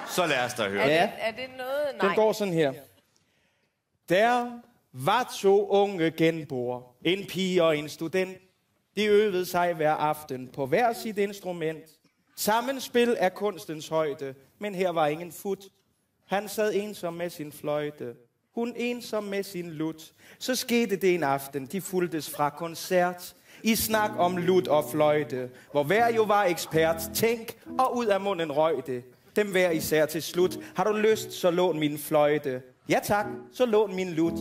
Så lad os da høre. Er det noget? Nej. Den går sådan her. Der var 2 unge genboer, en pige og en student. De øvede sig hver aften på hver sit instrument. Sammenspil er kunstens højde, men her var ingen fut. Han sad ensom med sin fløjte, hun ensom med sin lut. Så skete det en aften, de fulgtes fra koncert. I snak om lut og fløjte, hvor hver jo var ekspert. Tænk, og ud af munden røg det. Dem hver især til slut. Har du lyst, så lån min fløjte. Ja tak, så lån min lut.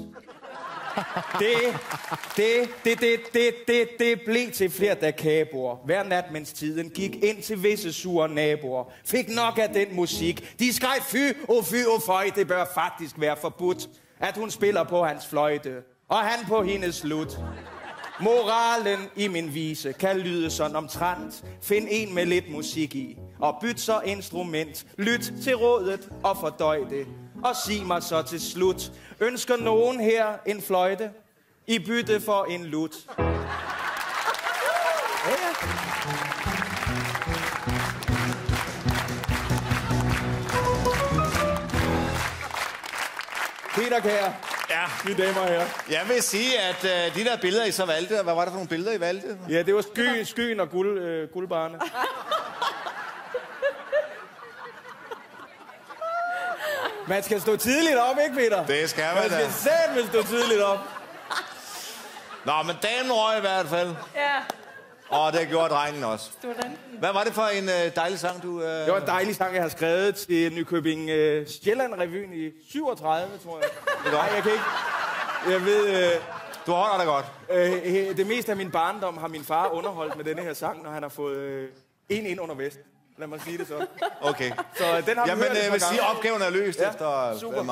Det blev til flere dakaboer. Hver nat, mens tiden gik ind til visse sure naboer. Fik nok af den musik. De skreg fy og føj. Det bør faktisk være forbudt, at hun spiller på hans fløjte, og han på hendes lut. Moralen i min vise kan lyde sådan omtrent. Find en med lidt musik i, og byt så instrument. Lyt til rådet og fordøj det. Og sig mig så til slut, ønsker nogen her en fløjte i bytte for en lut? Ja. Peter Kjær. Ja. Mine damer og herrer. Jeg vil sige, at de der billeder, I så valgte, hvad var det for nogle billeder, I valgte? Ja, det var skyen og guldbarne. Man skal stå tidligt op, ikke, Peter? Det skal man da. Man skal satme stå tidligt op. Nå, men damen røg i hvert fald. Ja. Og det gjorde drengen også. Studenten. Hvad var det for en dejlig sang, du... Det var en dejlig sang, jeg har skrevet til Nykøbing Sjælland-revyen i 37, tror jeg. Nej, jeg kan ikke... Jeg ved... Du holder dig godt. Det meste af min barndom har min far underholdt med denne her sang, når han har fået en ind under vest. Lad mig sige det så. Okay. Så den har vi Jamen, hørt et par jeg vil sige, gange. at opgaven er løst Ja, efter... super.